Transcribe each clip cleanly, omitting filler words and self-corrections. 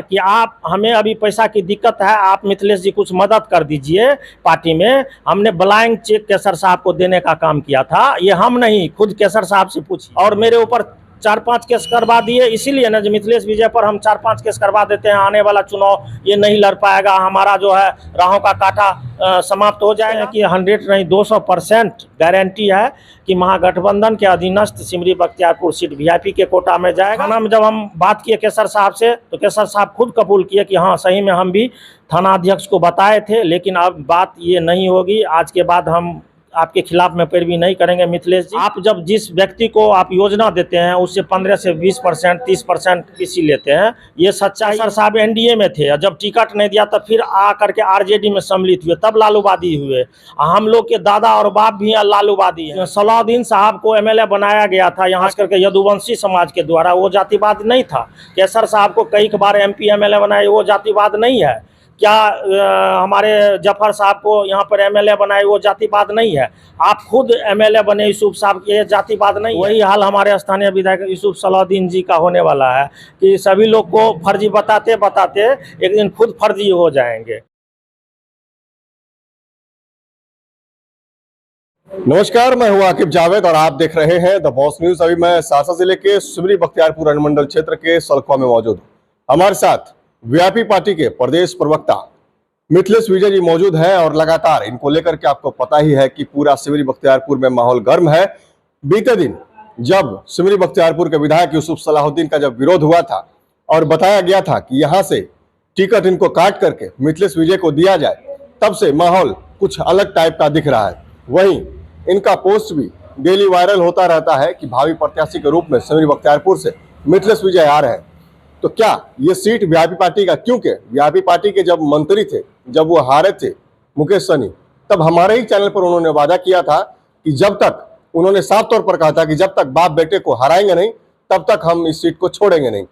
कि आप हमें अभी पैसा की दिक्कत है, आप मिथिलेश जी कुछ मदद कर दीजिए पार्टी में। हमने ब्लैंक चेक केसर साहब को देने का काम किया था, ये हम नहीं, खुद केसर साहब से पूछिए। और मेरे ऊपर 4-5 केस करवा दिए, इसीलिए ना जो मिथिलेश विजय पर हम 4-5 केस करवा देते हैं। आने वाला चुनाव ये नहीं लड़ पाएगा, हमारा जो है राहों का कांटा समाप्त हो जाएगा। कि 100 नहीं 200% गारंटी है कि महागठबंधन के अधीनस्थ सिमरी बख्तियारपुर सीट वीआईपी के कोटा में जाएगा। थाना में जब हम बात किए केसर साहब से, तो केसर साहब खुद कबूल किए कि हाँ सही में हम भी थाना अध्यक्ष को बताए थे, लेकिन अब बात ये नहीं होगी। आज के बाद हम आपके खिलाफ में पैरवी नहीं करेंगे मिथिलेश जी। आप जब जिस व्यक्ति को आप योजना देते हैं उससे 15 से 20% 30% किसी लेते हैं, ये सच्चाई। सर साहब एनडीए में थे, जब टिकट नहीं दिया तब फिर आ करके आरजेडी में सम्मिलित हुए, तब लालूवादी हुए। हम लोग के दादा और बाप भी लालूवादी हैं। सलाउद्दीन साहब को एमएलए बनाया गया था यहाँ करके यदुवंशी समाज के द्वारा, वो जातिवाद नहीं था। केसर साहब को कई बार एमपी एमएलए बनाए, वो जातिवाद नहीं है क्या? हमारे जफर साहब को यहाँ पर एमएलए बनाए, वो जातिवाद नहीं है। आप खुद एमएलए बने यूसुफ साहब के, जातिवाद नहीं। वही हाल हमारे स्थानीय विधायक यूसुफ सलाउद्दीन जी का होने वाला है कि सभी लोग को फर्जी बताते बताते एक दिन खुद फर्जी हो जाएंगे। नमस्कार, मैं हूं आकिब जावेद और आप देख रहे हैं द बॉस न्यूज। अभी मैं सहरसा जिले के सिमरी बख्तियारपुर अनुमंडल क्षेत्र के सलखुआ में मौजूद हूं। हमारे साथ वीआईपी पार्टी के प्रदेश प्रवक्ता मिथिलेश विजय जी मौजूद हैं और लगातार इनको लेकर के आपको पता ही है कि पूरा सिमरी बख्तियारपुर में माहौल गर्म है। बीते दिन जब सिमरी बख्तियारपुर के विधायक यूसुफ सलाहुद्दीन का जब विरोध हुआ था और बताया गया था कि यहां से टिकट इनको काट करके मिथिलेश विजय को दिया जाए, तब से माहौल कुछ अलग टाइप का दिख रहा है। वहीं इनका पोस्ट भी डेली वायरल होता रहता है कि भावी प्रत्याशी के रूप में सिमरी बख्तियारपुर से मिथिलेश विजय आ रहे हैं। तो क्या ये सीट वीआईपी पार्टी का? क्योंकि वीआईपी पार्टी के जब मंत्री थे, जब वो हारे थे मुकेश सहनी, तब हमारे ही चैनल पर उन्होंने वादा किया था कि जब तक, उन्होंने साफ तौर पर कहा था कि जब तक बाप बेटे को हराएंगे नहीं तब तक हम इस सीट को छोड़ेंगे नहीं।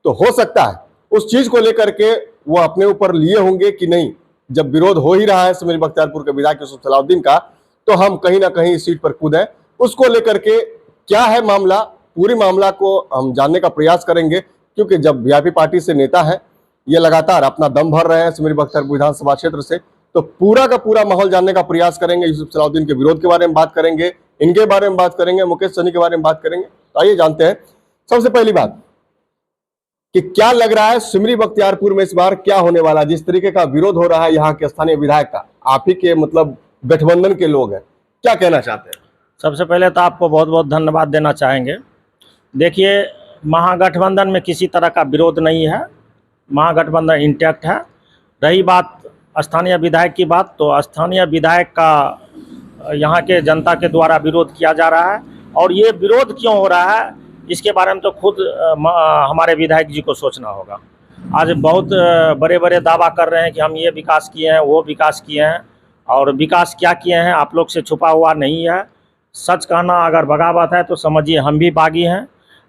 तो हो सकता है उस चीज को लेकर के वो अपने ऊपर लिए होंगे कि नहीं, जब विरोध हो ही रहा है सिमरी बख्तियारपुर के विधायक यूसुफ सलाहुद्दीन का, तो हम कहीं ना कहीं इस सीट पर कूदें। उसको लेकर के क्या है मामला, पूरी मामला को हम जानने का प्रयास करेंगे। क्योंकि जब वीआईपी पार्टी से नेता है, ये लगातार अपना दम भर रहे हैं सिमरी बख्तियारपुर विधानसभा क्षेत्र से, तो पूरा का पूरा माहौल जानने का प्रयास करेंगे। यूसुफ सलाहुद्दीन के विरोध के बारे में बात करेंगे, इनके बारे में बात करेंगे, मुकेश सहनी के बारे में बात करेंगे। तो आइए जानते हैं सबसे पहली बात कि क्या लग रहा है सिमरी बख्तियारपुर में इस बार क्या होने वाला है। जिस तरीके का विरोध हो रहा है यहाँ के स्थानीय विधायक का, आप ही के मतलब गठबंधन के लोग हैं, क्या कहना चाहते हैं? सबसे पहले तो आपको बहुत बहुत धन्यवाद देना चाहेंगे। देखिए, महागठबंधन में किसी तरह का विरोध नहीं है, महागठबंधन इंटैक्ट है। रही बात स्थानीय विधायक की बात, तो स्थानीय विधायक का यहाँ के जनता के द्वारा विरोध किया जा रहा है। और ये विरोध क्यों हो रहा है इसके बारे में तो खुद हमारे विधायक जी को सोचना होगा। आज बहुत बड़े बड़े दावा कर रहे हैं कि हम ये विकास किए हैं, वो विकास किए हैं, और विकास क्या किए हैं आप लोग से छुपा हुआ नहीं है। सच कहना अगर बगावत है तो समझिए हम भी बागी हैं।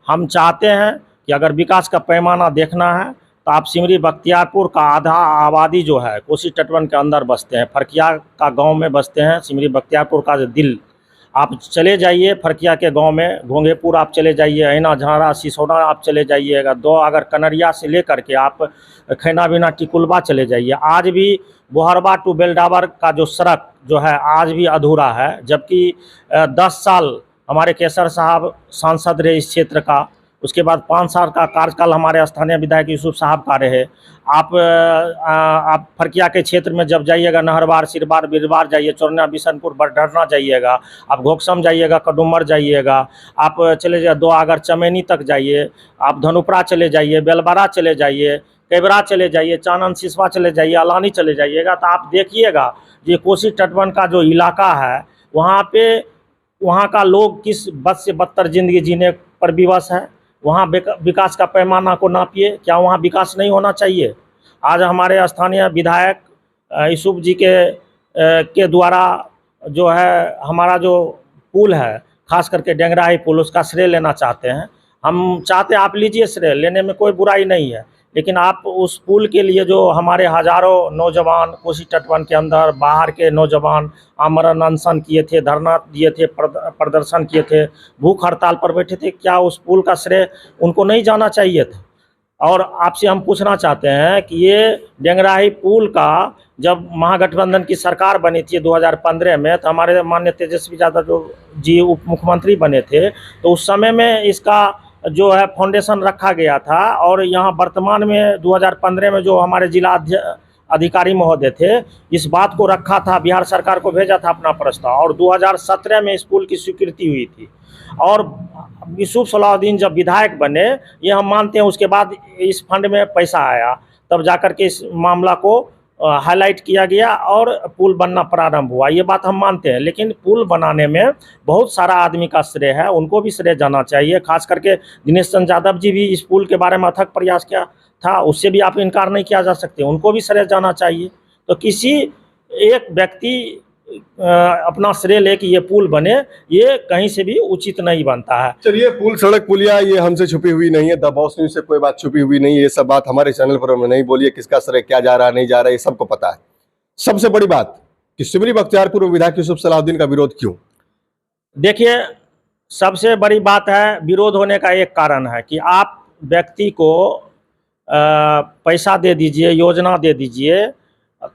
हम चाहते हैं कि अगर विकास का पैमाना देखना है तो आप सिमरी बख्तियारपुर का आधा आबादी जो है कोसी तटबंध के अंदर बसते हैं, फरकिया का गांव में बसते हैं। सिमरी बख्तियारपुर का दिल, आप चले जाइए फरकिया के गांव में, घोंगेपुर आप चले जाइए, ऐना झारा सिसोड़ा आप चले जाइएगा, दो अगर कनरिया से लेकर के आप खैना बिना टिकुलबा चले जाइए, आज भी बोहरबा टू बेलडाबर का जो सड़क जो है आज भी अधूरा है। जबकि 10 साल हमारे केसर साहब सांसद रहे इस क्षेत्र का, उसके बाद 5 साल का कार्यकाल हमारे स्थानीय विधायक यूसुफ साहब का रहे। आप फरकिया के क्षेत्र में जब जाइएगा, नहरबार, सिरबार, बिरबार जाइए, चौरना, बिशनपुर, बरढरना जाइएगा, आप घोकसम जाइएगा, कदुमर जाइएगा, आप चले जाइए दो अगर चमेनी तक जाइए, आप धनुपरा चले जाइए, बेलबारा चले जाइए, कैबरा चले जाइए, चानन सिसवा चले जाइए, अलानी चले जाइएगा, तो आप देखिएगा ये कोसी तटबंध का जो इलाका है वहाँ का लोग किस बद से बदतर ज़िंदगी जीने पर विवश है। वहाँ विकास का पैमाना को नापिए, क्या वहाँ विकास नहीं होना चाहिए? आज हमारे स्थानीय विधायक यूसुफ जी के द्वारा जो है हमारा जो पुल है, खास करके डेंगराही पुल, उसका श्रेय लेना चाहते हैं। हम चाहते हैं आप लीजिए श्रेय, लेने में कोई बुराई नहीं है, लेकिन आप उस पुल के लिए जो हमारे हज़ारों नौजवान कोसी तटबंध के अंदर बाहर के नौजवान आमरण अनशन किए थे, धरना दिए थे, प्रदर्शन किए थे, भूख हड़ताल पर बैठे थे, क्या उस पुल का श्रेय उनको नहीं जाना चाहिए था? और आपसे हम पूछना चाहते हैं कि ये डेंगराही पुल का जब महागठबंधन की सरकार बनी थी 2015 में, तो हमारे माननीय तेजस्वी यादव जी उप मुख्यमंत्री बने थे, तो उस समय में इसका जो है फाउंडेशन रखा गया था। और यहाँ वर्तमान में 2015 में जो हमारे जिला अधिकारी महोदय थे, इस बात को रखा था, बिहार सरकार को भेजा था अपना प्रस्ताव, और 2017 में इस पुल की स्वीकृति हुई थी। और यूसुफ सलाउद्दीन जब विधायक बने, ये हम मानते हैं, उसके बाद इस फंड में पैसा आया, तब जाकर के इस मामला को हाईलाइट किया गया और पुल बनना प्रारंभ हुआ, ये बात हम मानते हैं। लेकिन पुल बनाने में बहुत सारा आदमी का श्रेय है, उनको भी श्रेय जाना चाहिए। खास करके दिनेश चंद्र यादव जी भी इस पुल के बारे में अथक प्रयास किया था, उससे भी आप इनकार नहीं किया जा सकते, उनको भी श्रेय जाना चाहिए। तो किसी एक व्यक्ति अपना श्रेय ले कि ये पुल बने, ये कहीं से भी उचित नहीं बनता है। चलिए, पुल सड़क पुलिया ये हमसे छुपी हुई नहीं है, द बॉस न्यूज से कोई बात छुपी हुई नहीं है, ये सब बात हमारे चैनल पर हमने नहीं बोली है। किसका श्रेय क्या जा रहा है नहीं जा रहा है, ये सबको पता है। सबसे बड़ी बात कि सिमरी बख्तियारपुर विधायक यूसुफ सलाउद्दीन का विरोध क्यों? देखिए, सबसे बड़ी बात है, विरोध होने का एक कारण है कि आप व्यक्ति को पैसा दे दीजिए, योजना दे दीजिए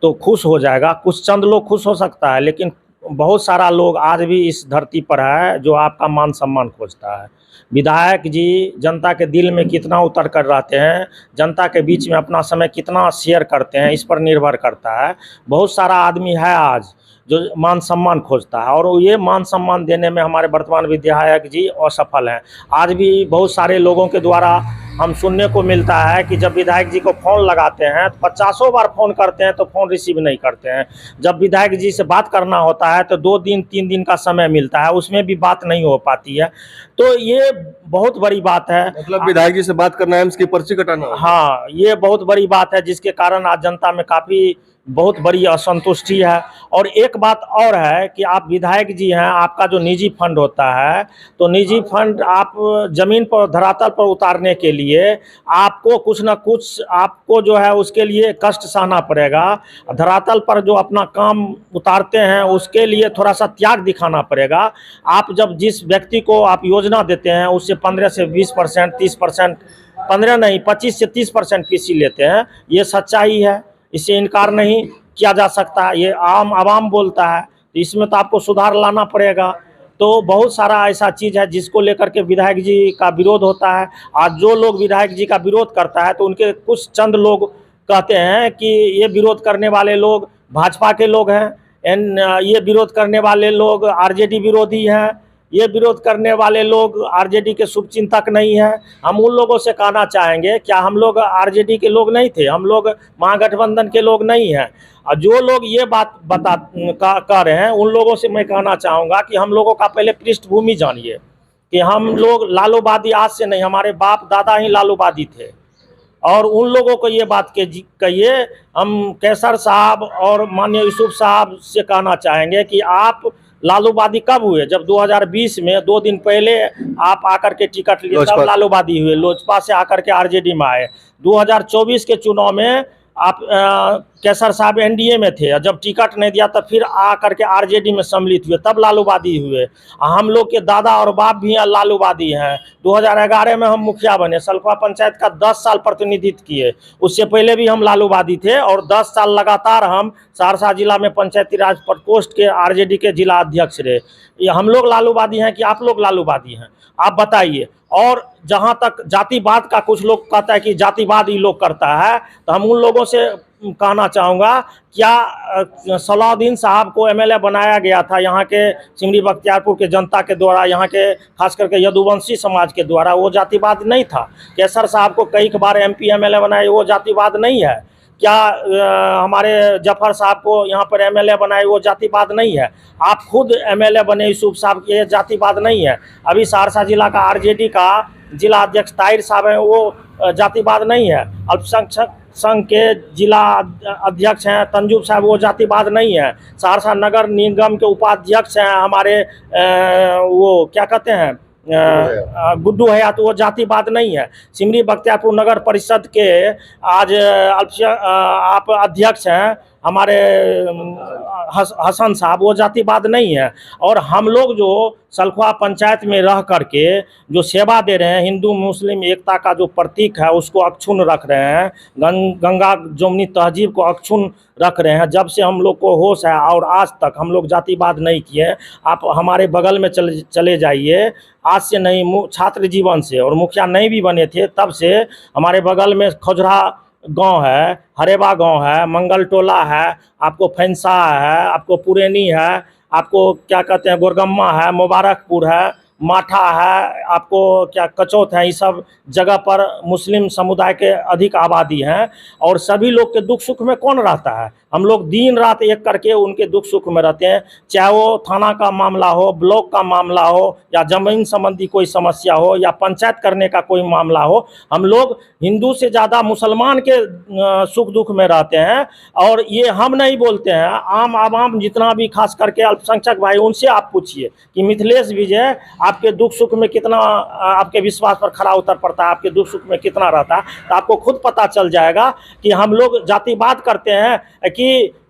तो खुश हो जाएगा। कुछ चंद लोग खुश हो सकता है, लेकिन बहुत सारा लोग आज भी इस धरती पर है जो आपका मान सम्मान खोजता है। विधायक जी जनता के दिल में कितना उतर कर रहते हैं, जनता के बीच में अपना समय कितना शेयर करते हैं, इस पर निर्भर करता है। बहुत सारा आदमी है आज जो मान सम्मान खोजता है, और ये मान सम्मान देने में हमारे वर्तमान विधायक जी असफल हैं। आज भी बहुत सारे लोगों के द्वारा हम सुनने को मिलता है कि जब विधायक जी को फ़ोन लगाते हैं तो 50 बार फ़ोन करते हैं तो फ़ोन रिसीव नहीं करते हैं। जब विधायक जी से बात करना होता है तो 2 दिन 3 दिन का समय मिलता है, उसमें भी बात नहीं हो पाती है। तो ये बहुत बड़ी बात है। मतलब विधायक जी से बात करना है, उसकी पर्ची कटाना है। हाँ, ये बहुत बड़ी बात है, जिसके कारण आज जनता में काफ़ी बहुत बड़ी असंतुष्टि है। और एक बात और है कि आप विधायक जी हैं, आपका जो निजी फंड होता है, तो निजी फंड आप ज़मीन पर धरातल पर उतारने के लिए आपको कुछ ना कुछ आपको जो है उसके लिए कष्ट सहना पड़ेगा। धरातल पर जो अपना काम उतारते हैं उसके लिए थोड़ा सा त्याग दिखाना पड़ेगा। आप जब जिस व्यक्ति को आप योजना देते हैं उससे 15 से 20%, 30%, 15 नहीं 25 से 30% फीसी लेते हैं, ये सच्चाई है, इससे इनकार नहीं किया जा सकता। ये आम आवाम बोलता है, तो इसमें तो आपको सुधार लाना पड़ेगा। तो बहुत सारा ऐसा चीज़ है जिसको लेकर के विधायक जी का विरोध होता है। आज जो लोग विधायक जी का विरोध करता है तो उनके कुछ चंद लोग कहते हैं कि ये विरोध करने वाले लोग भाजपा के लोग हैं, ये विरोध करने वाले लोग आरजेडी विरोधी हैं, ये विरोध करने वाले लोग आरजेडी के शुभचिंतक नहीं हैं। हम उन लोगों से कहना चाहेंगे, क्या हम लोग आरजेडी के लोग नहीं थे? हम लोग महागठबंधन के लोग नहीं हैं। और जो लोग ये बात कह रहे हैं, उन लोगों से मैं कहना चाहूँगा कि हम लोगों का पहले पृष्ठभूमि जानिए कि हम लोग लालूवादी आज से नहीं, हमारे बाप दादा ही लालूवादी थे। और उन लोगों को ये बात कहिए। हम कैसर साहब और माननीय यूसुफ साहब से कहना चाहेंगे कि आप लालूवादी कब हुए? जब 2020 में 2 दिन पहले आप आकर के टिकट लिए, तब लालूवादी हुए। लोजपा से आकर के आरजेडी में आए। 2024 के चुनाव में आप कैसर साहब एनडीए में थे, जब टिकट नहीं दिया तब फिर आकर के आरजेडी में सम्मिलित हुए, तब लालूवादी हुए। हम लोग के दादा और बाप भी लालूवादी हैं। 2011 में हम मुखिया बने, सलखुआ पंचायत का 10 साल प्रतिनिधित्व किए। उससे पहले भी हम लालूवादी थे, और 10 साल लगातार हम सहरसा जिला में पंचायती राज प्रकोष्ठ के आरजेडी के जिला अध्यक्ष रहे। ये हम लोग लालूवादी हैं कि आप लोग लालूवादी हैं? आप बताइए। और जहाँ तक जातिवाद का कुछ लोग कहता है कि जातिवाद ये लोग करता है, तो हम उन लोगों से कहना चाहूँगा, क्या सलाउद्दीन साहब को एमएलए बनाया गया था यहाँ के सिमरी बख्तियारपुर के जनता के द्वारा, यहाँ के खास करके यदुवंशी समाज के द्वारा? वो जातिवाद नहीं था। कैसर साहब को कई बार एमपी एमएलए बनाए, वो जातिवाद नहीं है। क्या हमारे जफर साहब को यहाँ पर एमएलए बनाए, वो जातिवाद नहीं है? आप खुद एमएलए बने यूसुफ साहब के, ये जातिवाद नहीं है? अभी सहरसा जिला का आरजेडी का जिला अध्यक्ष ताहिर साहब हैं, वो जातिवाद नहीं है? अल्पसंख्यक संघ के जिला अध्यक्ष हैं तंजूब साहब, वो जातिवाद नहीं है? सहरसा नगर निगम के उपाध्यक्ष हैं हमारे वो क्या कहते हैं गुड्डू हयात, वो जातिवाद नहीं है? सिमरी बख्तियारपुर नगर परिषद के आज आप अध्यक्ष हैं हमारे हसन साहब, वो जातिवाद नहीं है। और हम लोग जो सलखुआ पंचायत में रह करके जो सेवा दे रहे हैं, हिंदू मुस्लिम एकता का जो प्रतीक है उसको अक्षुण्ण रख रहे हैं, गंगा जमुनी तहजीब को अक्षुण्ण रख रहे हैं। जब से हम लोग को होश है और आज तक हम लोग जातिवाद नहीं किए। आप हमारे बगल में चले जाइए, आज से नहीं, छात्र जीवन से, और मुखिया नहीं भी बने थे तब से हमारे बगल में खोजरा गांव है, हरेबा गांव है, मंगल टोला है, आपको फैंसा है, आपको पुरेनी है, आपको क्या कहते हैं गोरगम्मा है, मुबारकपुर है, माठा है, आपको क्या कचौथ है। ये सब जगह पर मुस्लिम समुदाय के अधिक आबादी हैं। और सभी लोग के दुख सुख में कौन रहता है? हम लोग दिन रात एक करके उनके दुख सुख में रहते हैं। चाहे वो थाना का मामला हो, ब्लॉक का मामला हो, या जमीन संबंधी कोई समस्या हो, या पंचायत करने का कोई मामला हो, हम लोग हिंदू से ज़्यादा मुसलमान के सुख दुख में रहते हैं। और ये हम नहीं बोलते हैं, आम आवाम जितना भी, खास करके अल्पसंख्यक भाई, उनसे आप पूछिए कि मिथिलेश विजय आपके दुख सुख में कितना, आपके विश्वास पर खरा उतर पड़ता है, आपके दुख सुख में कितना रहता है, तो आपको खुद पता चल जाएगा कि हम लोग जातिवाद करते हैं कि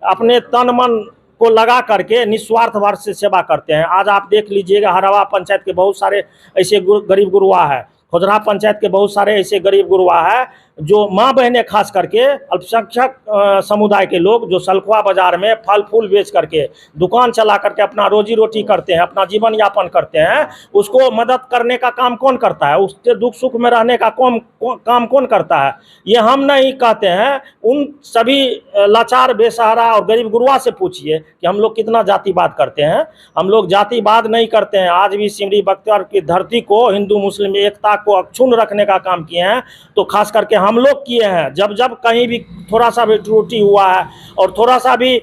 अपने तन मन को लगा करके निस्वार्थ भाव से सेवा करते हैं। आज आप देख लीजिएगा, हरवा पंचायत के बहुत सारे ऐसे गरीब गुरुआ है, खोजरा पंचायत के बहुत सारे ऐसे गरीब गुरुआ है, जो माँ बहनें खास करके अल्पसंख्यक समुदाय के लोग जो सलखुआ बाजार में फल फूल बेच करके दुकान चला करके अपना रोजी रोटी करते हैं, अपना जीवन यापन करते हैं, उसको मदद करने का काम कौन करता है? उसके दुख सुख में रहने का काम कौन करता है? ये हम नहीं कहते हैं, उन सभी लाचार बेसहारा और गरीब गुरुआ से पूछिए कि हम लोग कितना जातिवाद करते हैं। हम लोग जातिवाद नहीं करते हैं। आज भी सिमरी बख्तियार की धरती को, हिंदू मुस्लिम एकता को अक्षुण्ण रखने का काम किए हैं, तो खास करके हम लोग किए हैं। जब जब कहीं भी थोड़ा सा भी त्रुटि हुआ है और थोड़ा सा भी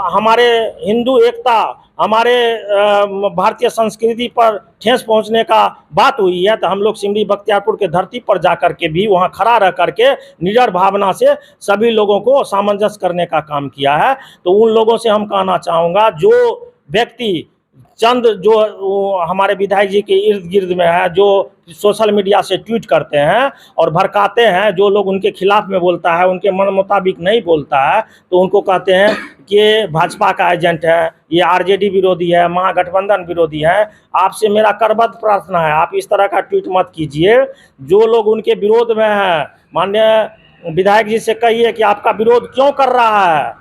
हमारे हिंदू एकता, हमारे भारतीय संस्कृति पर ठेस पहुंचने का बात हुई है, तो हम लोग सिमरी बख्तियारपुर के धरती पर जाकर के भी वहां खड़ा रह करके निडर भावना से सभी लोगों को सामंजस्य करने का काम किया है। तो उन लोगों से हम कहना चाहूँगा, जो व्यक्ति चंद जो हमारे विधायक जी के इर्द गिर्द में है, जो सोशल मीडिया से ट्वीट करते हैं और भड़काते हैं, जो लोग उनके खिलाफ में बोलता है, उनके मन मुताबिक नहीं बोलता है, तो उनको कहते हैं कि भाजपा का एजेंट है, ये आरजेडी विरोधी है, महागठबंधन विरोधी है। आपसे मेरा करबद्ध प्रार्थना है, आप इस तरह का ट्वीट मत कीजिए। जो लोग उनके विरोध में हैं, माननीय विधायक जी से कहिए कि आपका विरोध क्यों कर रहा है।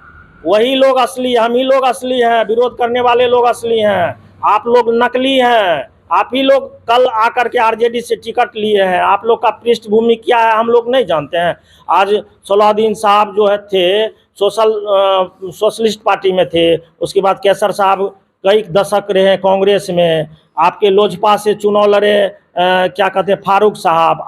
वही लोग असली, हम ही लोग असली हैं, विरोध करने वाले लोग असली हैं। आप लोग नकली हैं। आप ही लोग कल आकर के आरजेडी से टिकट लिए हैं। आप लोग का पृष्ठभूमि क्या है हम लोग नहीं जानते हैं। आज सलाउद्दीन साहब जो है थे सोशलिस्ट पार्टी में थे, उसके बाद केसर साहब कई दशक रहे कांग्रेस में, आपके लोजपा से चुनाव लड़े क्या कहते हैं फारूक साहब,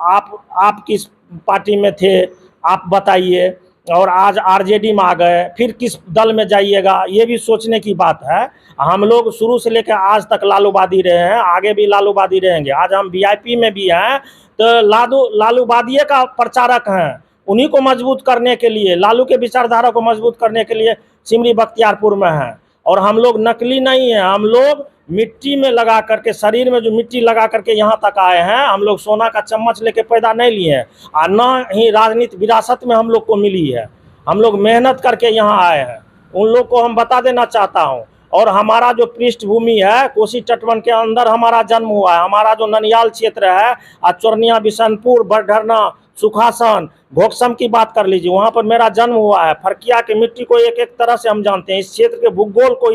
आप किस पार्टी में थे आप बताइए। और आज आरजेडी में आ गए, फिर किस दल में जाइएगा, ये भी सोचने की बात है। हम लोग शुरू से लेकर आज तक लालूवादी रहे हैं, आगे भी लालूवादी रहेंगे। आज हम वीआईपी में भी हैं तो लालूवादी का प्रचारक हैं। उन्हीं को मजबूत करने के लिए, लालू के विचारधारा को मजबूत करने के लिए सिमरी बख्तियारपुर में हैं। और हम लोग नकली नहीं हैं, हम लोग मिट्टी में लगा करके, शरीर में जो मिट्टी लगा करके यहाँ तक आए हैं। हम लोग सोना का चम्मच लेके पैदा नहीं लिए हैं, और न ही राजनीति विरासत में हम लोग को मिली है। हम लोग मेहनत करके यहाँ आए हैं। उन लोग को हम बता देना चाहता हूँ। और हमारा जो पृष्ठभूमि है, कोसी तटबंध के अंदर हमारा जन्म हुआ है। हमारा जो ननियाल क्षेत्र है, चोरनिया, बिशनपुर, बड़ढरना, सुखासन, घोकसम की बात कर लीजिए, वहाँ पर मेरा जन्म हुआ है। फरकिया की मिट्टी को एक एक तरह से हम जानते हैं। इस क्षेत्र के भूगोल को,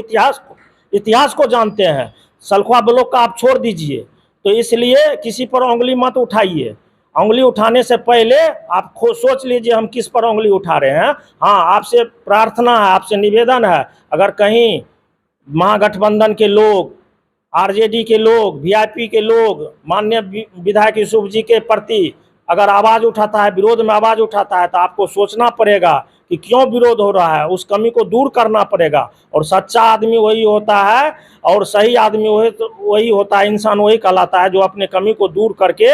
इतिहास को जानते हैं। सलखुआ ब्लॉक का आप छोड़ दीजिए। तो इसलिए किसी पर उंगली मत उठाइए। उंगली उठाने से पहले आप खुद सोच लीजिए हम किस पर उंगली उठा रहे हैं। हाँ, आपसे प्रार्थना है, आपसे निवेदन है, अगर कहीं महागठबंधन के लोग, आरजेडी के लोग, वीआईपी के लोग माननीय विधायक यूसुफ जी के प्रति अगर आवाज़ उठाता है, विरोध में आवाज़ उठाता है, तो आपको सोचना पड़ेगा कि क्यों विरोध हो रहा है, उस कमी को दूर करना पड़ेगा। और सच्चा आदमी वही होता है, और सही आदमी वही होता है, इंसान वही कहलाता है जो अपने कमी को दूर करके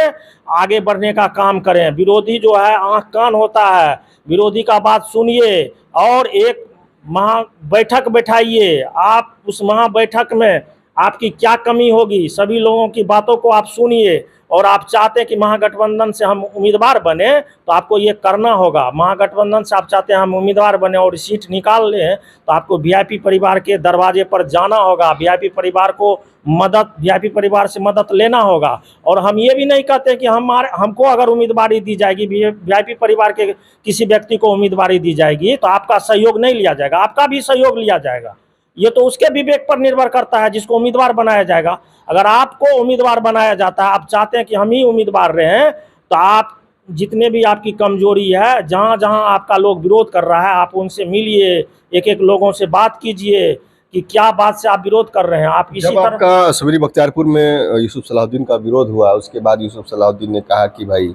आगे बढ़ने का काम करें। विरोधी जो है आँख कान होता है, विरोधी का बात सुनिए और एक महा बैठक बैठाइए। आप उस महा बैठक में आपकी क्या कमी होगी, सभी लोगों की बातों को आप सुनिए और आप चाहते हैं कि महागठबंधन से हम उम्मीदवार बने, तो आपको ये करना होगा। महागठबंधन से आप चाहते हैं हम उम्मीदवार बने और सीट निकाल लें, तो आपको वीआईपी परिवार के दरवाजे पर जाना होगा, वीआईपी परिवार को वीआईपी परिवार से मदद लेना होगा। और हम ये भी नहीं कहते कि हमको अगर उम्मीदवारी दी जाएगी, वीआईपी परिवार के किसी व्यक्ति को उम्मीदवारी दी जाएगी, तो आपका सहयोग नहीं लिया जाएगा, आपका भी सहयोग लिया जाएगा। ये तो उसके विवेक पर निर्भर करता है जिसको उम्मीदवार बनाया जाएगा। अगर आपको उम्मीदवार बनाया जाता है, आप चाहते हैं कि हम ही उम्मीदवार रहें, तो आप जितने भी आपकी कमजोरी है, जहाँ जहाँ आपका लोग विरोध कर रहा है, आप उनसे मिलिए, एक एक लोगों से बात कीजिए कि क्या बात से आप विरोध कर रहे हैं। आप इसी जब आपका शबरी बख्तियारपुर में यूसुफ सलाहुद्दीन का विरोध हुआ, उसके बाद यूसुफ सलाहुद्दीन ने कहा कि भाई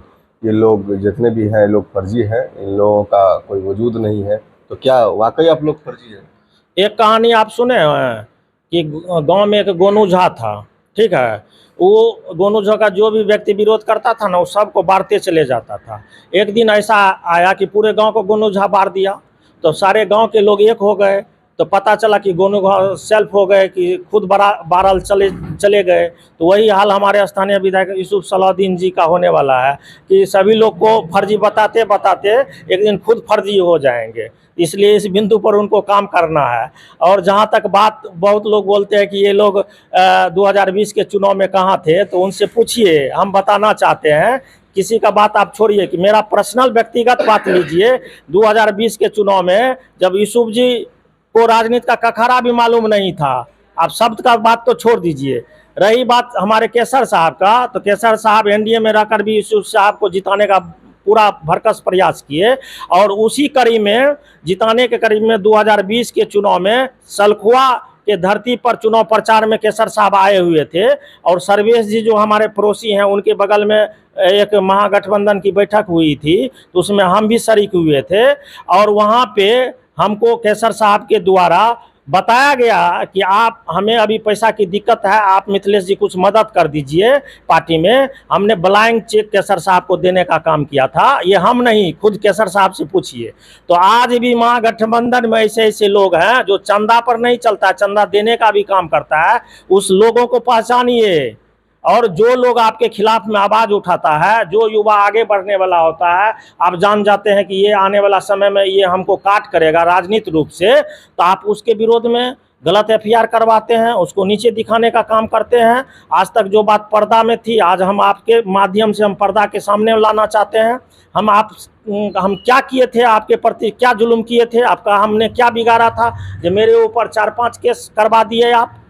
ये लोग जितने भी हैं लोग फर्जी हैं, इन लोगों का कोई वजूद नहीं है, तो क्या वाकई आप लोग फर्जी हैं? एक कहानी आप सुने हैं कि गांव में एक गोनू झा था, ठीक है। वो गोनू झा का जो भी व्यक्ति विरोध करता था ना, वो सबको बांटते चले जाता था। एक दिन ऐसा आया कि पूरे गांव को गोनू झा बांट दिया, तो सारे गांव के लोग एक हो गए। तो पता चला कि गोनू झा सेल्फ हो गए, कि खुद बारल चले गए। तो वही हाल हमारे स्थानीय विधायक यूसुफ सलाहुद्दीन जी का होने वाला है कि सभी लोग को फर्जी बताते बताते एक दिन खुद फर्जी हो जाएंगे। इसलिए इस बिंदु पर उनको काम करना है। और जहाँ तक बात, बहुत लोग बोलते हैं कि ये लोग 2020 के चुनाव में कहाँ थे, तो उनसे पूछिए, हम बताना चाहते हैं। किसी का बात आप छोड़िए, कि मेरा पर्सनल व्यक्तिगत बात लीजिए। 2020 के चुनाव में जब यूसुफ जी को राजनीति का कखारा भी मालूम नहीं था, आप शब्द का बात तो छोड़ दीजिए। रही बात हमारे केसर साहब का, तो केसर साहब एनडीए में रहकर भी यूसुफ साहब को जिताने का पूरा भरकस प्रयास किए। और उसी कड़ी में, जिताने के करीब में 2020 के चुनाव में सलखुआ के धरती पर चुनाव प्रचार में केसर साहब आए हुए थे। और सर्वेश जी जो हमारे पड़ोसी हैं, उनके बगल में एक महागठबंधन की बैठक हुई थी, तो उसमें हम भी शरीक हुए थे। और वहाँ पे हमको केसर साहब के द्वारा बताया गया कि आप, हमें अभी पैसा की दिक्कत है, आप मिथिलेश जी कुछ मदद कर दीजिए पार्टी में। हमने ब्लैंक चेक केसर साहब को देने का काम किया था। ये हम नहीं, खुद केसर साहब से पूछिए। तो आज भी महागठबंधन में ऐसे ऐसे लोग हैं जो चंदा पर नहीं चलता, चंदा देने का भी काम करता है। उस लोगों को पहचानिए। और जो लोग आपके खिलाफ में आवाज़ उठाता है, जो युवा आगे बढ़ने वाला होता है, आप जान जाते हैं कि ये आने वाला समय में ये हमको काट करेगा राजनीतिक रूप से, तो आप उसके विरोध में गलत एफआईआर करवाते हैं, उसको नीचे दिखाने का काम करते हैं। आज तक जो बात पर्दा में थी, आज हम आपके माध्यम से हम पर्दा के सामने लाना चाहते हैं। हम क्या किए थे, आपके प्रति क्या जुल्म किए थे, आपका हमने क्या बिगाड़ा था जो मेरे ऊपर 4-5 केस करवा दिए आप,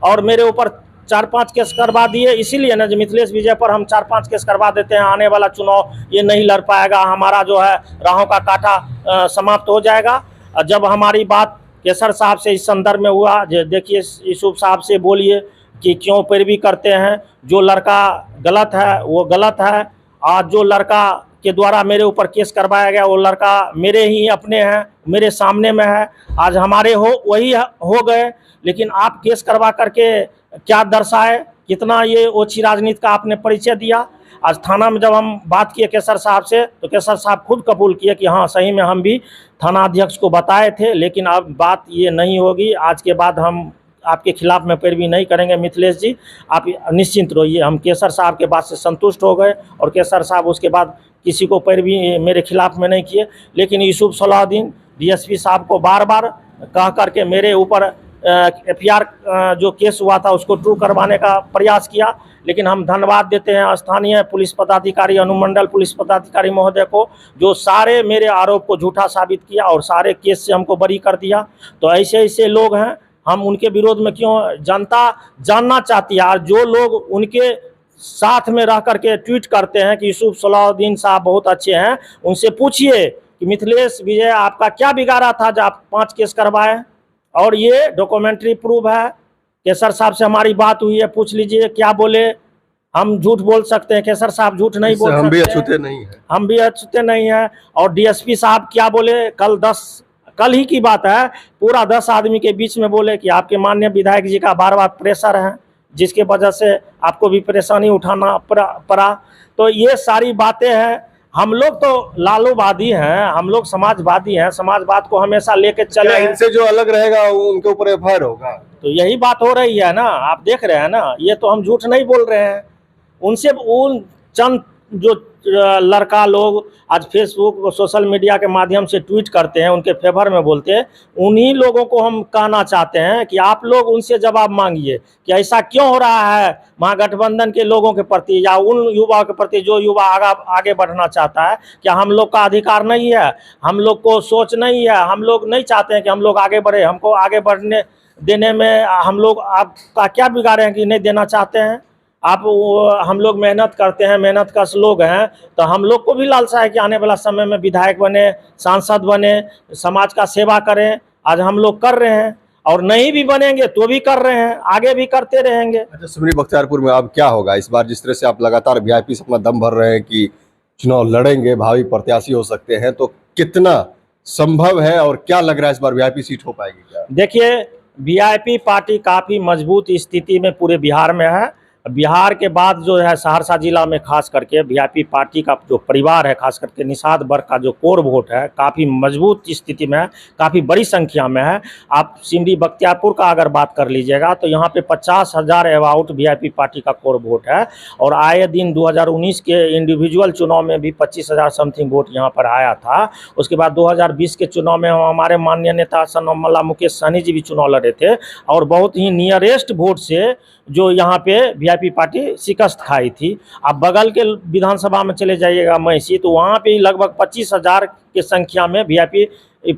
और मेरे ऊपर 4-5 केस करवा दिए। इसीलिए ना, जो मिथिलेश विजय पर हम 4-5 केस करवा देते हैं, आने वाला चुनाव ये नहीं लड़ पाएगा, हमारा जो है राहों का कांटा समाप्त हो जाएगा। जब हमारी बात केसर साहब से इस संदर्भ में हुआ, देखिए यूसुफ साहब से बोलिए कि क्यों पैरवी करते हैं। जो लड़का गलत है वो गलत है। आज जो लड़का के द्वारा मेरे ऊपर केस करवाया गया, वो लड़का मेरे ही अपने हैं, मेरे सामने में है। आज हमारे वही हो गए, लेकिन आप केस करवा करके क्या दर्शाए, कितना ये ओछी राजनीति का आपने परिचय दिया। आज थाना में जब हम बात किए केसर साहब से, तो केसर साहब खुद कबूल किए कि हाँ सही में हम भी थाना अध्यक्ष को बताए थे, लेकिन अब बात ये नहीं होगी। आज के बाद हम आपके खिलाफ में पैरवी नहीं करेंगे। मिथिलेश जी आप निश्चिंत रहिए। हम केसर साहब के बात से संतुष्ट हो गए, और केसर साहब उसके बाद किसी को पैरवी मेरे खिलाफ में नहीं किए। लेकिन यूसुफ सलाहुद्दीन डीएसपी साहब को बार बार कह करके मेरे ऊपर एफआईआर जो केस हुआ था उसको ट्रू करवाने का प्रयास किया। लेकिन हम धन्यवाद देते हैं स्थानीय पुलिस पदाधिकारी, अनुमंडल पुलिस पदाधिकारी महोदय को, जो सारे मेरे आरोप को झूठा साबित किया और सारे केस से हमको बरी कर दिया। तो ऐसे ऐसे लोग हैं, हम उनके विरोध में क्यों, जनता जानना चाहती है। और जो लोग उनके साथ में रह करके ट्वीट करते हैं कि यूसुफ सलाहुद्दीन साहब बहुत अच्छे हैं, उनसे पूछिए कि मिथिलेश विजय आपका क्या बिगाड़ा था जब आप 5 केस करवाए। और ये डॉक्यूमेंट्री प्रूफ है। केसर साहब से हमारी बात हुई है, पूछ लीजिए क्या बोले। हम झूठ बोल सकते हैं, केसर साहब झूठ नहीं बोल सकते। हम भी अछूते नहीं हैं, हम भी अछूते नहीं हैं। और डीएसपी साहब क्या बोले, कल ही की बात है, पूरा 10 आदमी के बीच में बोले कि आपके माननीय विधायक जी का बार बार प्रेशर है, जिसके वजह से आपको भी परेशानी उठाना पड़ा। तो ये सारी बातें हैं। हम लोग तो लालूवादी हैं, हम लोग समाजवादी हैं, समाजवाद को हमेशा लेके चले। इनसे जो अलग रहेगा वो उनके ऊपर एफआईआर होगा। तो यही बात हो रही है ना, आप देख रहे हैं ना, ये तो हम झूठ नहीं बोल रहे हैं। उनसे उन चंद जो लड़का लोग आज फेसबुक और सोशल मीडिया के माध्यम से ट्वीट करते हैं, उनके फेवर में बोलते हैं, उन्हीं लोगों को हम कहना चाहते हैं कि आप लोग उनसे जवाब मांगिए कि ऐसा क्यों हो रहा है महागठबंधन के लोगों के प्रति या उन युवाओं के प्रति जो युवा आगे बढ़ना चाहता है। क्या हम लोग का अधिकार नहीं है? हम लोग को सोच नहीं है? हम लोग नहीं चाहते हैं कि हम लोग आगे बढ़े? हमको आगे बढ़ने देने में हम लोग आपका क्या बिगाड़े हैं कि नहीं देना चाहते हैं? हम लोग मेहनत करते हैं, मेहनत कश लोग हैं, तो हम लोग को भी लालसा है कि आने वाला समय में विधायक बने, सांसद बने, समाज का सेवा करें। आज हम लोग कर रहे हैं और नहीं भी बनेंगे तो भी कर रहे हैं, आगे भी करते रहेंगे। अच्छा, सिमरी बख्तियारपुर में अब क्या होगा इस बार? जिस तरह से आप लगातार वीआईपी से अपना दम भर रहे हैं कि चुनाव लड़ेंगे, भावी प्रत्याशी हो सकते हैं, तो कितना संभव है और क्या लग रहा है इस बार वीआईपी सीट हो पाएगी क्या? देखिए, वीआईपी पार्टी काफ़ी मजबूत स्थिति में पूरे बिहार में है। बिहार के बाद जो है सहरसा जिला में खास करके वीआईपी पार्टी का जो परिवार है, खास करके निषाद वर्ग का जो कोर वोट है, काफ़ी मजबूत स्थिति में है, काफ़ी बड़ी संख्या में है। आप सिमरी बख्तियारपुर का अगर बात कर लीजिएगा तो यहाँ पे 50,000 अबाउट वीआईपी पार्टी का कोर वोट है। और आए दिन 2019 के इंडिविजुअल चुनाव में भी 25,000 समथिंग वोट यहाँ पर आया था। उसके बाद 2020 के चुनाव में हमारे माननीय नेता सन्ना मुकेश सहनी जी भी चुनाव लड़े थे और बहुत ही नियरेस्ट वोट से जो यहाँ पे वीआईपी पार्टी शिकस्त खाई थी। आप बगल के विधानसभा में चले जाइएगा मैसी, तो वहाँ पे लगभग 25,000 के संख्या में वीआईपी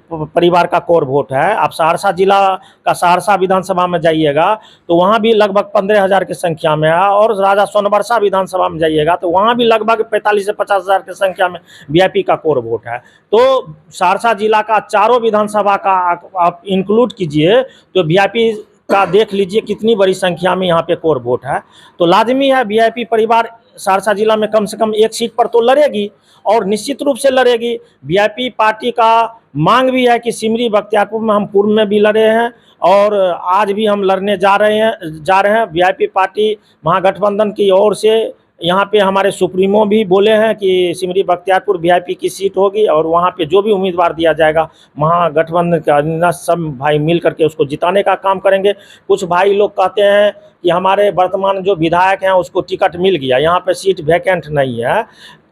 परिवार का कोर वोट है। आप सहरसा जिला का सहरसा विधानसभा में जाइएगा तो वहाँ भी लगभग 15,000 की संख्या में है। और राजा सोनबरसा विधानसभा में जाइएगा तो वहाँ भी लगभग 45 से 50,000 की संख्या में वीआईपी का कोर वोट है। तो सहरसा जिला का चारों विधानसभा का आप इंक्लूड कीजिए तो वीआईपी का देख लीजिए कितनी बड़ी संख्या में यहाँ पे कोर वोट है। तो लाजमी है वीआईपी परिवार सहरसा जिला में कम से कम एक सीट पर तो लड़ेगी और निश्चित रूप से लड़ेगी। वीआईपी पार्टी का मांग भी है कि सिमरी बख्तियारपुर में हम पूर्व में भी लड़े हैं और आज भी हम लड़ने जा रहे हैं। वीआईपी पार्टी महागठबंधन की ओर से यहाँ पे हमारे सुप्रीमो भी बोले हैं कि सिमरी बख्तियारपुर वीआईपी की सीट होगी और वहाँ पे जो भी उम्मीदवार दिया जाएगा महागठबंधन के अधीनस्थ सब भाई मिल करके उसको जिताने का काम करेंगे। कुछ भाई लोग कहते हैं कि हमारे वर्तमान जो विधायक हैं उसको टिकट मिल गया, यहाँ पे सीट वैकेंट नहीं है।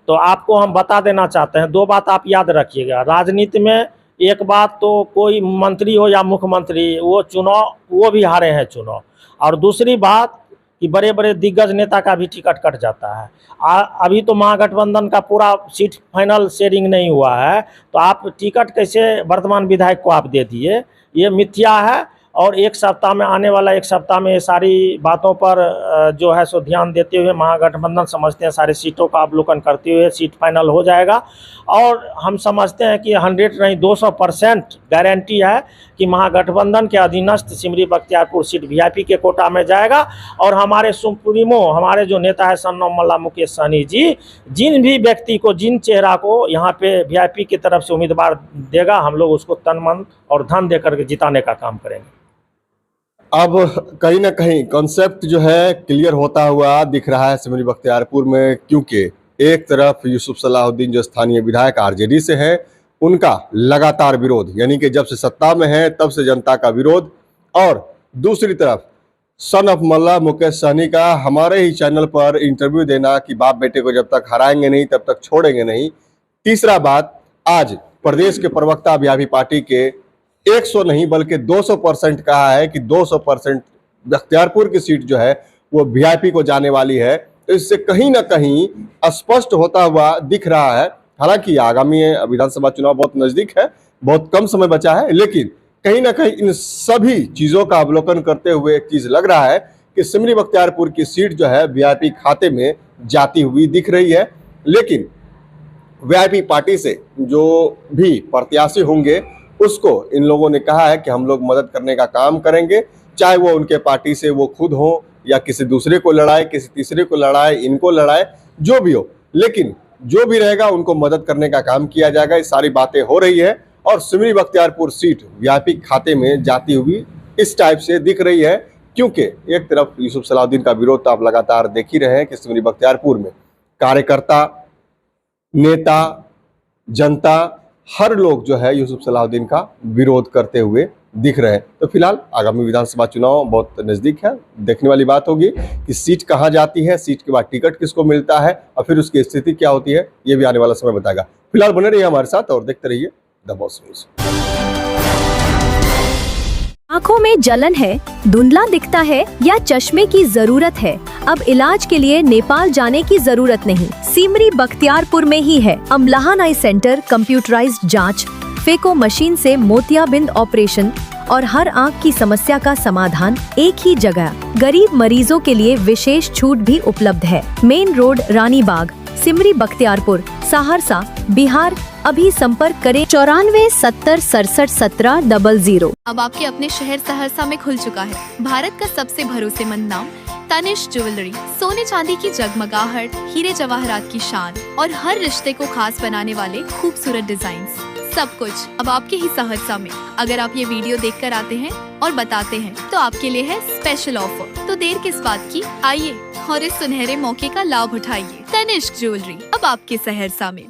तो आपको हम बता देना चाहते हैं, दो बात आप याद रखिएगा। राजनीति में एक बात तो कोई मंत्री हो या मुख्यमंत्री वो भी हारे हैं चुनाव, और दूसरी बात कि बड़े बड़े दिग्गज नेता का भी टिकट कट जाता है। अभी तो महागठबंधन का पूरा सीट फाइनल शेयरिंग नहीं हुआ है, तो आप टिकट कैसे वर्तमान विधायक को आप दे दिए? ये मिथ्या है। और एक सप्ताह में, आने वाला एक सप्ताह में ये सारी बातों पर जो है सो ध्यान देते हुए महागठबंधन समझते हैं सारी सीटों का अवलोकन करते हुए सीट फाइनल हो जाएगा। और हम समझते हैं कि 100 नहीं 200% गारंटी है कि महागठबंधन के अधीनस्थ सिमरी बख्तियारपुर सीट वीआईपी के कोटा में जाएगा। और हमारे सुप्रीमो, हमारे जो नेता है सन्ना मुकेश सहनी जी, जिन भी व्यक्ति को, जिन चेहरा को यहाँ पे वीआईपी की तरफ से उम्मीदवार देगा, हम लोग उसको तन मन और धन देकर के जिताने का काम करेंगे। अब कहीं ना कहीं कॉन्सेप्ट जो है क्लियर होता हुआ दिख रहा है सिमरी बख्तियारपुर में, क्योंकि एक तरफ यूसुफ सलाहुद्दीन जो स्थानीय विधायक आरजेडी से हैं, उनका लगातार विरोध, यानी कि जब से सत्ता में है तब से जनता का विरोध, और दूसरी तरफ सन ऑफ मल्ला मुकेश सहनी का हमारे ही चैनल पर इंटरव्यू देना कि बाप बेटे को जब तक हराएंगे नहीं तब तक छोड़ेंगे नहीं। तीसरा बात, आज प्रदेश के प्रवक्ता वीआईपी पार्टी के 100 नहीं बल्कि 200% कहा है कि 200% बख्तियारपुर की सीट जो है वो वीआईपी को जाने वाली है। तो इससे कहीं ना कहीं स्पष्ट होता हुआ दिख रहा है। हालांकि आगामी विधानसभा चुनाव बहुत नजदीक है, बहुत कम समय बचा है, लेकिन कहीं ना कहीं इन सभी चीजों का अवलोकन करते हुए एक चीज लग रहा है कि सिमरी बख्तियारपुर की सीट जो है वीआईपी खाते में जाती हुई दिख रही है। लेकिन वीआईपी पार्टी से जो भी प्रत्याशी होंगे उसको इन लोगों ने कहा है कि हम लोग मदद करने का काम करेंगे, चाहे वो उनके पार्टी से वो खुद हो या किसी दूसरे को लड़ाए, किसी तीसरे को लड़ाए, इनको लड़ाए, जो भी हो, लेकिन जो भी रहेगा उनको मदद करने का काम किया जाएगा। ये सारी बातें हो रही है और सिमरी बख्तियारपुर सीट वीआईपी खाते में जाती हुई इस टाइप से दिख रही है, क्योंकि एक तरफ यूसुफ सलाहुद्दीन का विरोध तो आप लगातार देख ही रहे हैं कि सिमरी बख्तियारपुर में कार्यकर्ता, नेता, जनता, हर लोग जो है यूसुफ सलाहुद्दीन का विरोध करते हुए दिख रहे हैं। तो फिलहाल आगामी विधानसभा चुनाव बहुत नजदीक है, देखने वाली बात होगी कि सीट कहां जाती है, सीट के बाद टिकट किसको मिलता है और फिर उसकी स्थिति क्या होती है, ये भी आने वाला समय बताएगा। फिलहाल बने रहिए हमारे साथ और देखते रहिए द बॉस न्यूज। आंखों में जलन है, धुंधला दिखता है या चश्मे की जरूरत है? अब इलाज के लिए नेपाल जाने की जरूरत नहीं, सिमरी बख्तियारपुर में ही है। अमलाहन आई सेंटर, कंप्यूटराइज्ड जांच, फेको मशीन से मोतियाबिंद ऑपरेशन और हर आंख की समस्या का समाधान एक ही जगह। गरीब मरीजों के लिए विशेष छूट भी उपलब्ध है। मेन रोड, रानी बाग, सिमरी बख्तियारपुर, सहरसा, बिहार। अभी संपर्क करें 94 70 67 17 00। अब आपके अपने शहर सहरसा में खुल चुका है भारत का सबसे भरोसेमंद नाम तनिष्क ज्वेलरी। सोने चांदी की जगमगाहट, हीरे जवाहरात की शान और हर रिश्ते को खास बनाने वाले खूबसूरत डिजाइन्स, सब कुछ अब आपके ही सहरसा में। अगर आप ये वीडियो देखकर आते हैं और बताते हैं तो आपके लिए है स्पेशल ऑफर। तो देर किस बात की, आइए और इस सुनहरे मौके का लाभ उठाइए। तनिष्क ज्वेलरी अब आपके सहरसा में।